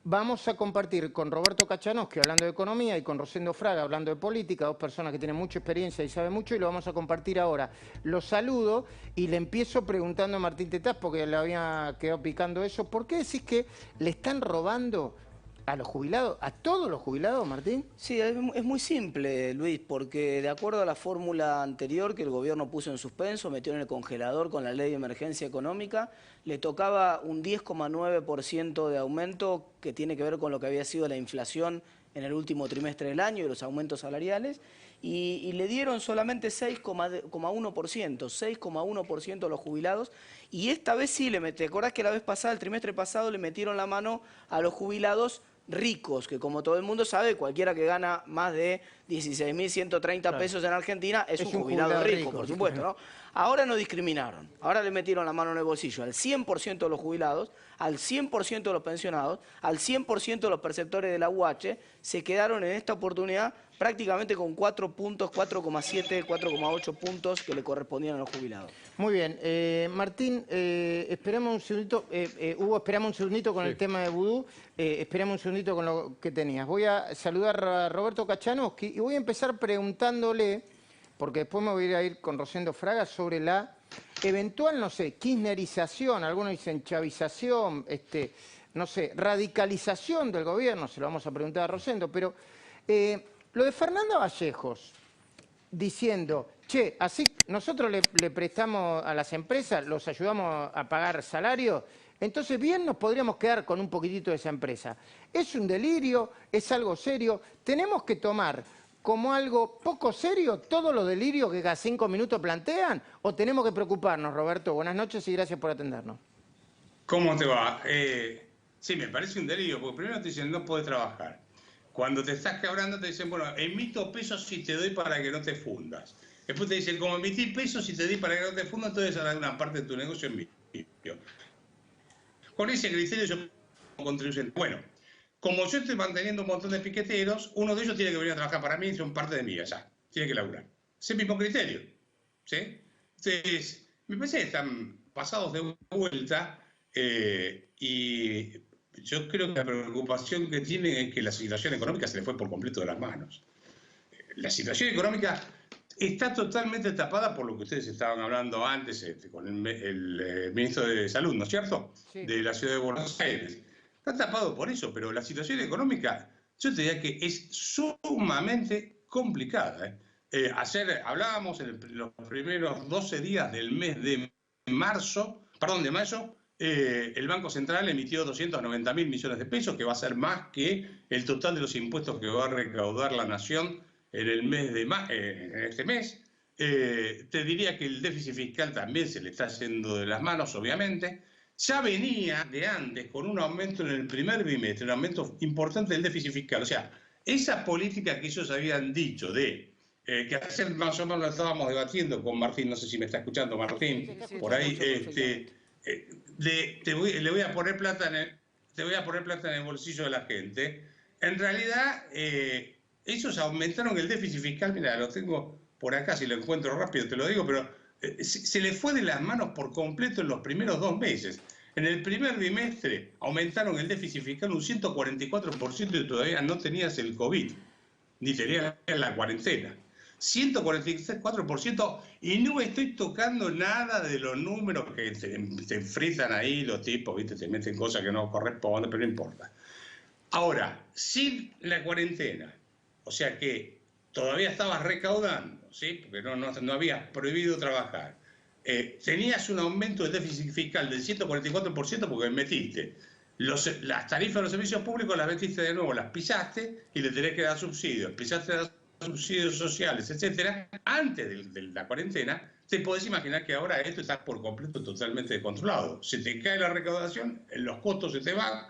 vamos a compartir con Roberto Kachanowski hablando de economía y con Rosendo Fraga hablando de política, dos personas que tienen mucha experiencia y saben mucho, y lo vamos a compartir ahora. Lo saludo y le empiezo preguntando a Martín Tetaz, porque le había quedado picando eso. ¿Por qué decís que le están robando a los jubilados, a todos los jubilados, Martín? Sí, es muy simple, Luis, porque de acuerdo a la fórmula anterior que el gobierno puso en suspenso, metió en el congelador con la ley de emergencia económica, le tocaba un 10,9% de aumento que tiene que ver con lo que había sido la inflación en el último trimestre del año y los aumentos salariales, y le dieron solamente 6,1% a los jubilados, y esta vez sí, ¿te acordás que la vez pasada, el trimestre pasado, le metieron la mano a los jubilados ricos, que como todo el mundo sabe, cualquiera que gana más de 16.130 pesos en Argentina es un jubilado rico, por supuesto, ¿no? Ahora no discriminaron, ahora le metieron la mano en el bolsillo al 100% de los jubilados, al 100% de los pensionados, al 100% de los perceptores de la UH, se quedaron en esta oportunidad prácticamente con 4 puntos, 4,7, 4,8 puntos que le correspondían a los jubilados. Muy bien. Martín, esperamos un segundito. Hugo, esperamos un segundito con el tema de Vudú. Esperamos un segundito con lo que tenías. Voy a saludar a Roberto Kachanowski y voy a empezar preguntándole, porque después me voy a ir con Rosendo Fraga, sobre la eventual, no sé, kirchnerización, algunos dicen chavización, no sé, radicalización del gobierno, se lo vamos a preguntar a Rosendo, pero lo de Fernanda Vallejos, diciendo, che, así nosotros le prestamos a las empresas, los ayudamos a pagar salarios, entonces bien nos podríamos quedar con un poquitito de esa empresa. ¿Es un delirio? ¿Es algo serio? ¿Tenemos que tomar como algo poco serio todos los delirios que cada 5 minutos plantean? ¿O tenemos que preocuparnos, Roberto? Buenas noches y gracias por atendernos. ¿Cómo te va? Sí, me parece un delirio, porque primero te dicen no puedes trabajar. Cuando te estás quebrando te dicen, bueno, emito pesos y te doy para que no te fundas. Después te dicen, como emití pesos y te di para que no te fundas, entonces harás una parte de tu negocio en limpio. Con ese criterio yo contribuyente. Bueno, como yo estoy manteniendo un montón de piqueteros, uno de ellos tiene que venir a trabajar para mí y son parte de mí allá. Tiene que laburar. Es el mismo criterio. ¿Sí? Entonces, me parece que están pasados de vuelta y yo creo que la preocupación que tienen es que la situación económica se le fue por completo de las manos. La situación económica está totalmente tapada por lo que ustedes estaban hablando antes con el ministro de Salud, ¿no es cierto? Sí. De la ciudad de Buenos Aires. Está tapado por eso, pero la situación económica, yo te diría que es sumamente complicada. Ayer hablábamos en los primeros 12 días del mes de mayo, el Banco Central emitió 290.000 millones de pesos, que va a ser más que el total de los impuestos que va a recaudar la nación en el mes de en este mes. Te diría que el déficit fiscal también se le está yendo de las manos, obviamente. Ya venía de antes con un aumento en el primer bimestre, un aumento importante del déficit fiscal. O sea, esa política que ellos habían dicho de que ayer más o menos lo estábamos debatiendo con Martín, no sé si me está escuchando Martín, por ahí, le voy a poner plata en el bolsillo de la gente. En realidad, ellos aumentaron el déficit fiscal, mira, lo tengo por acá, si lo encuentro rápido te lo digo, pero se le fue de las manos por completo en los primeros 2 meses. En el primer bimestre aumentaron el déficit fiscal un 144% y todavía no tenías el COVID, ni tenías la cuarentena. 144%, y no estoy tocando nada de los números que te fritan ahí los tipos, ¿viste? Te meten cosas que no corresponden, pero no importa. Ahora, sin la cuarentena, o sea que todavía estabas recaudando, ¿sí? Porque no habías prohibido trabajar. Tenías un aumento del déficit fiscal del 144% porque metiste las tarifas de los servicios públicos, las metiste de nuevo, las pisaste y le tenés que dar subsidios. Pisaste subsidios sociales, etcétera, antes de la cuarentena. Te podés imaginar que ahora esto está por completo totalmente descontrolado. Se te cae la recaudación, los costos se te van,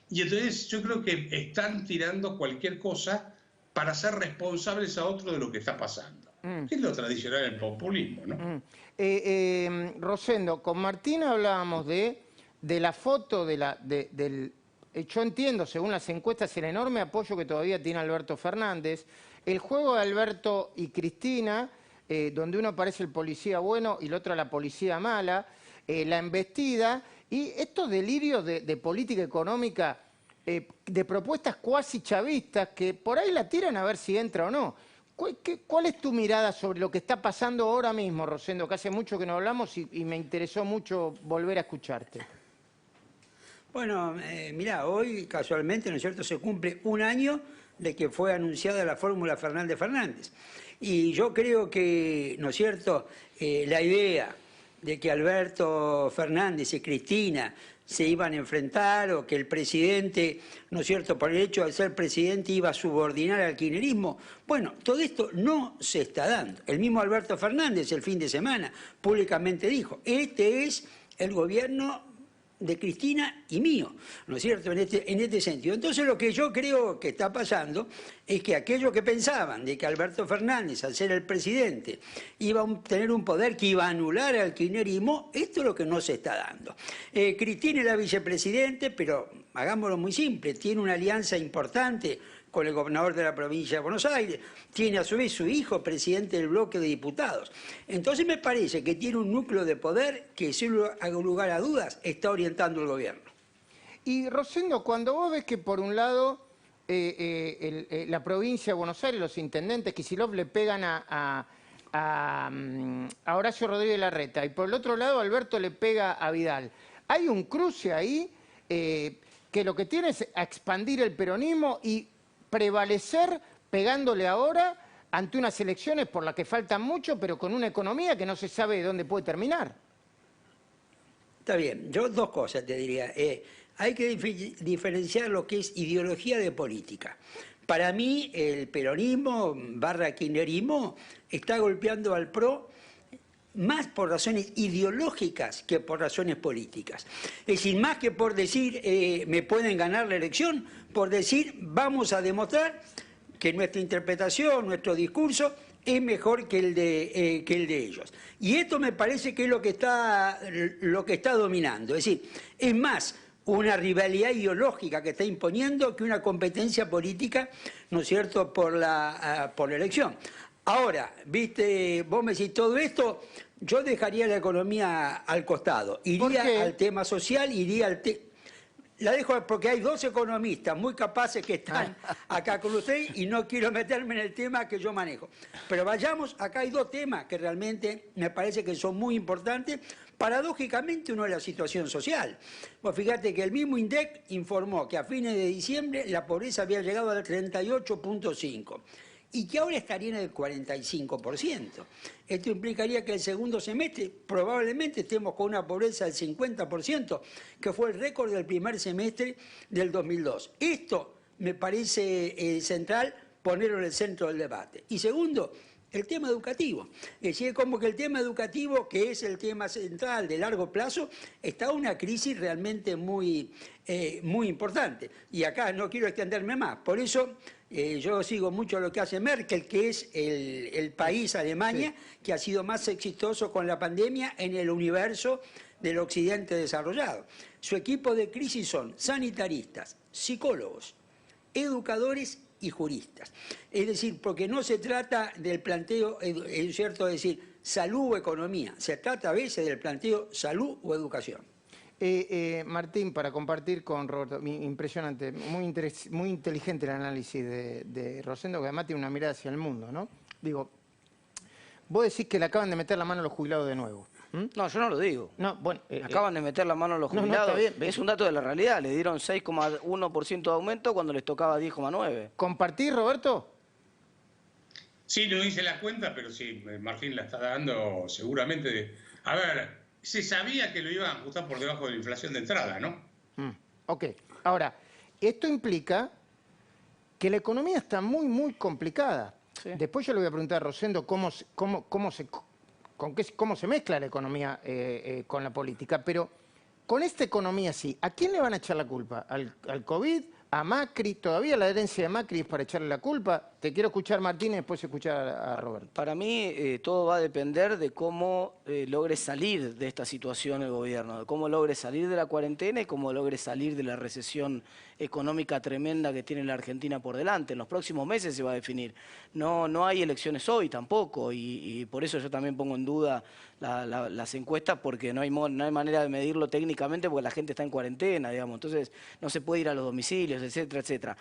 y entonces yo creo que están tirando cualquier cosa para ser responsables a otro de lo que está pasando. Que es lo tradicional del populismo, ¿no? Rosendo, con Martín hablábamos de la foto del... Yo entiendo, según las encuestas, el enorme apoyo que todavía tiene Alberto Fernández, el juego de Alberto y Cristina, donde uno parece el policía bueno y el otro la policía mala, la embestida y estos delirios de política económica de propuestas cuasi chavistas que por ahí la tiran a ver si entra o no. ¿Cuál es tu mirada sobre lo que está pasando ahora mismo, Rosendo? Que hace mucho que no hablamos y me interesó mucho volver a escucharte. Bueno, mirá, hoy casualmente, ¿no es cierto?, se cumple un año de que fue anunciada la fórmula Fernández-Fernández. Y yo creo que, ¿no es cierto?, la idea de que Alberto Fernández y Cristina se iban a enfrentar o que el presidente, ¿no es cierto?, por el hecho de ser presidente iba a subordinar al kirchnerismo. Bueno, todo esto no se está dando. El mismo Alberto Fernández el fin de semana públicamente dijo, este es el gobierno de Cristina y mío, ¿no es cierto?, en este sentido. Entonces lo que yo creo que está pasando es que aquellos que pensaban de que Alberto Fernández, al ser el presidente, iba a tener un poder que iba a anular al kirchnerismo, esto es lo que no se está dando. Cristina es la vicepresidente, pero hagámoslo muy simple, tiene una alianza importante con el gobernador de la provincia de Buenos Aires, tiene a su vez su hijo presidente del bloque de diputados. Entonces me parece que tiene un núcleo de poder que, sin lugar a dudas, está orientando el gobierno. Y Rosendo, cuando vos ves que por un lado la provincia de Buenos Aires, los intendentes, Kicillof le pegan a Horacio Rodríguez Larreta, y por el otro lado Alberto le pega a Vidal, hay un cruce ahí que lo que tiene es a expandir el peronismo y prevalecer pegándole ahora ante unas elecciones por las que faltan mucho, pero con una economía que no se sabe de dónde puede terminar. Está bien, yo dos cosas te diría. Hay que diferenciar lo que es ideología de política. Para mí el peronismo / kirchnerismo está golpeando al PRO más por razones ideológicas que por razones políticas. Es decir, más que por decir me pueden ganar la elección, por decir vamos a demostrar que nuestra interpretación, nuestro discurso es mejor que el de ellos. Y esto me parece que es lo que está dominando. Es decir, es más una rivalidad ideológica que está imponiendo que una competencia política, ¿no es cierto?, por la elección. Ahora, viste, vos me decís todo esto, yo dejaría la economía al costado, iría al tema social, iría al tema... La dejo porque hay dos economistas muy capaces que están acá con usted y no quiero meterme en el tema que yo manejo. Pero vayamos, acá hay dos temas que realmente me parece que son muy importantes. Paradójicamente uno es la situación social. Pues fíjate que el mismo INDEC informó que a fines de diciembre la pobreza había llegado al 38,5%. Y que ahora estaría en el 45%. Esto implicaría que el segundo semestre probablemente estemos con una pobreza del 50%, que fue el récord del primer semestre del 2002. Esto me parece central ponerlo en el centro del debate. Y segundo, el tema educativo. Es decir, como que el tema educativo, que es el tema central de largo plazo, está en una crisis realmente muy importante. Y acá no quiero extenderme más. Por eso yo sigo mucho lo que hace Merkel, que es el país, Alemania, sí, que ha sido más exitoso con la pandemia en el universo del occidente desarrollado. Su equipo de crisis son sanitaristas, psicólogos, educadores y juristas. Es decir, porque no se trata del planteo, es cierto, decir salud o economía, se trata a veces del planteo salud o educación. Martín, para compartir con Roberto, impresionante, muy inteligente el análisis de Rosendo, que además tiene una mirada hacia el mundo, ¿no? Digo, vos decís que le acaban de meter la mano a los jubilados de nuevo. No, yo no lo digo. No, bueno, acaban de meter la mano a los jubilados. No, está bien. Es un dato de la realidad. Le dieron 6,1% de aumento cuando les tocaba 10,9%. ¿Compartís, Roberto? Sí, no hice la cuenta, pero sí, Martín la está dando seguramente. A ver, se sabía que lo iban a ajustar por debajo de la inflación de entrada, ¿no? Ok. Ahora, esto implica que la economía está muy complicada. Sí. Después yo le voy a preguntar a Rosendo cómo se mezcla la economía con la política, pero con esta economía sí, ¿a quién le van a echar la culpa? ¿Al COVID? ¿A Macri? ¿Todavía la herencia de Macri es para echarle la culpa? Te quiero escuchar, Martín, y después escuchar a Roberto. Para mí todo va a depender de cómo logre salir de esta situación el gobierno, de cómo logre salir de la cuarentena y cómo logre salir de la recesión económica tremenda que tiene la Argentina por delante. En los próximos meses se va a definir. No hay elecciones hoy tampoco y por eso yo también pongo en duda las encuestas, porque no hay manera de medirlo técnicamente porque la gente está en cuarentena, digamos. Entonces no se puede ir a los domicilios. salarios, etcétera, etcétera.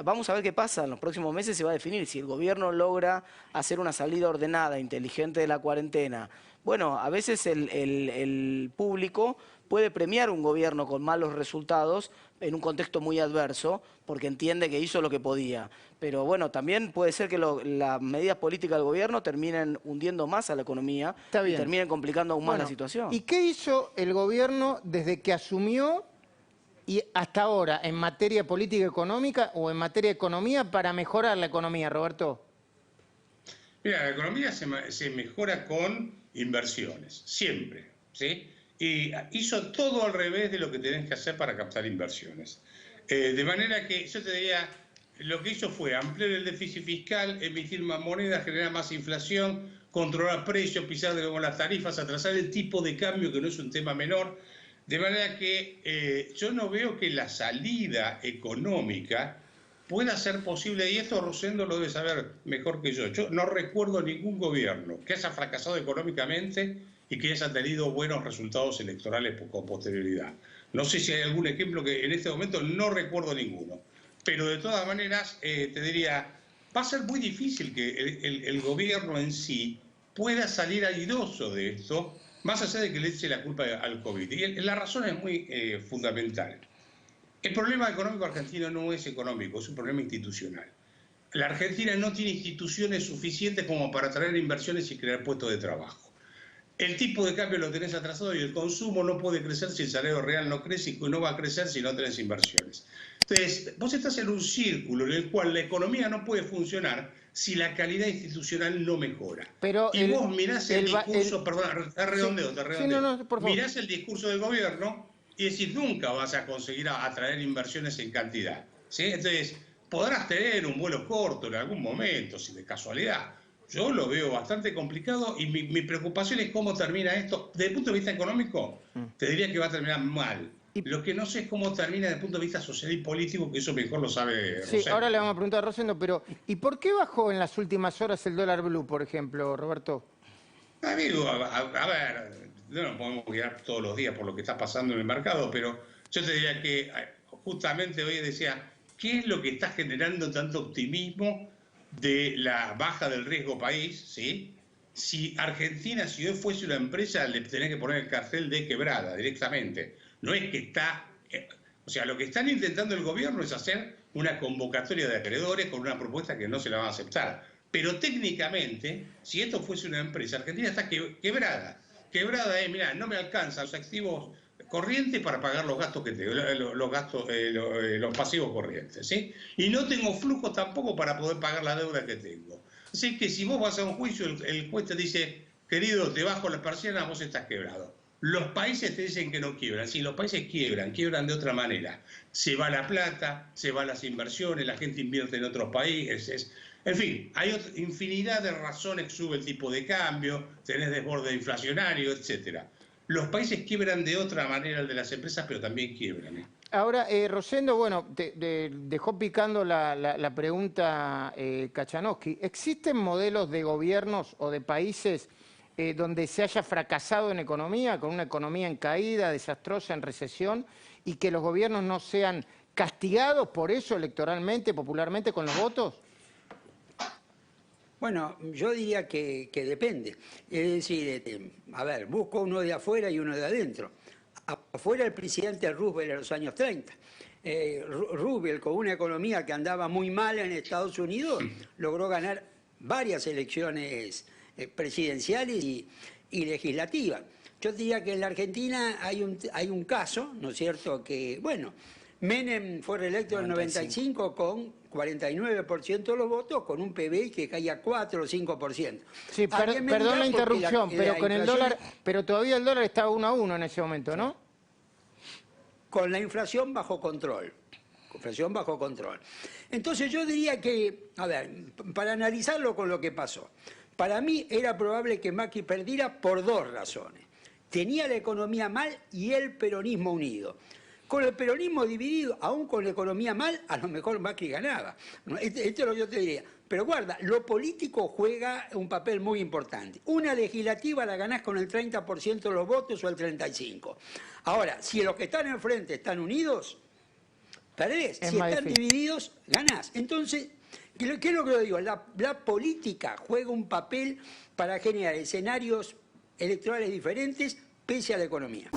Vamos a ver qué pasa, en los próximos meses se va a definir si el gobierno logra hacer una salida ordenada, inteligente de la cuarentena. Bueno, a veces el público puede premiar un gobierno con malos resultados en un contexto muy adverso, porque entiende que hizo lo que podía. Pero bueno, también puede ser que las medidas políticas del gobierno terminen hundiendo más a la economía y terminen complicando aún más la situación. ¿Y qué hizo el gobierno desde que asumió y hasta ahora en materia política económica o en materia de economía para mejorar la economía, Roberto? Mira, la economía se mejora con inversiones, siempre, ¿sí? Y hizo todo al revés de lo que tenés que hacer para captar inversiones. De manera que yo te diría, lo que hizo fue ampliar el déficit fiscal, emitir más moneda, generar más inflación, controlar precios, pisar de nuevo las tarifas, atrasar el tipo de cambio, que no es un tema menor. De manera que yo no veo que la salida económica pueda ser posible, y esto Rosendo lo debe saber mejor que yo. Yo no recuerdo ningún gobierno que haya fracasado económicamente y que haya tenido buenos resultados electorales con posterioridad. No sé si hay algún ejemplo que en este momento no recuerdo ninguno. Pero de todas maneras, te diría, va a ser muy difícil que el gobierno en sí pueda salir airoso de esto, más allá de que le eche la culpa al COVID. Y la razón es muy fundamental. El problema económico argentino no es económico, es un problema institucional. La Argentina no tiene instituciones suficientes como para atraer inversiones y crear puestos de trabajo. El tipo de cambio lo tenés atrasado y el consumo no puede crecer si el salario real no crece, y no va a crecer si no tenés inversiones. Entonces, vos estás en un círculo en el cual la economía no puede funcionar si la calidad institucional no mejora. Pero y vos mirás el discurso, perdón, te redondeo. Sí, no, por favor. Mirás el discurso del gobierno y decís, nunca vas a conseguir atraer inversiones en cantidad, ¿sí? Entonces, podrás tener un vuelo corto en algún momento, si de casualidad. Yo lo veo bastante complicado y mi preocupación es cómo termina esto. Desde el punto de vista económico, te diría que va a terminar mal. Lo que no sé es cómo termina desde el punto de vista social y político, que eso mejor lo sabe Rosendo. Sí, ahora le vamos a preguntar a Rosendo, pero ¿y por qué bajó en las últimas horas el dólar blue, por ejemplo, Roberto? Amigo, a ver, no nos podemos guiar todos los días por lo que está pasando en el mercado, pero yo te diría que justamente hoy decía, ¿qué es lo que está generando tanto optimismo de la baja del riesgo país? ¿Sí? Si Argentina, si hoy fuese una empresa, le tenés que poner el cartel de quebrada directamente. No es que está... o sea, lo que están intentando el gobierno es hacer una convocatoria de acreedores con una propuesta que no se la van a aceptar. Pero técnicamente, si esto fuese una empresa, Argentina está quebrada. Quebrada es, mirá, no me alcanzan los activos corrientes para pagar los gastos que tengo, los pasivos corrientes, ¿sí? Y no tengo flujos tampoco para poder pagar la deuda que tengo. Así que si vos vas a un juicio, el juez te dice, querido, te bajo las persianas, vos estás quebrado. Los países te dicen que no quiebran. Sí, los países quiebran de otra manera. Se va la plata, se van las inversiones, la gente invierte en otros países. En fin, hay infinidad de razones que sube el tipo de cambio, tenés desborde inflacionario, etcétera. Los países quiebran de otra manera el de las empresas, pero también quiebran. Ahora, Rosendo, bueno, dejó picando la pregunta Kachanowski. ¿Existen modelos de gobiernos o de países donde se haya fracasado en economía, con una economía en caída, desastrosa, en recesión, y que los gobiernos no sean castigados por eso electoralmente, popularmente, con los votos? Bueno, yo diría que depende. Es decir, a ver, busco uno de afuera y uno de adentro. Afuera el presidente Roosevelt en los años 30. Roosevelt, con una economía que andaba muy mal en Estados Unidos, logró ganar varias elecciones presidenciales y legislativas. Yo diría que en la Argentina hay un caso, ¿no es cierto?, que, bueno, Menem fue reelecto en el 95 con 49% de los votos, con un PBI que caía 4 o 5%. Sí, perdón la interrupción, pero con el dólar, pero todavía el dólar estaba 1 a 1 en ese momento, ¿no? Con la inflación bajo control. Entonces yo diría que, a ver, para analizarlo con lo que pasó, para mí era probable que Macri perdiera por 2 razones. Tenía la economía mal y el peronismo unido. Con el peronismo dividido, aún con la economía mal, a lo mejor Macri ganaba. Esto es lo que yo te diría. Pero guarda, lo político juega un papel muy importante. Una legislativa la ganás con el 30% de los votos o el 35%. Ahora, si los que están enfrente están unidos, perdés. Es Si más están difícil. divididos, ganás. Entonces, ¿qué es lo que yo digo? La política juega un papel para generar escenarios electorales diferentes pese a la economía.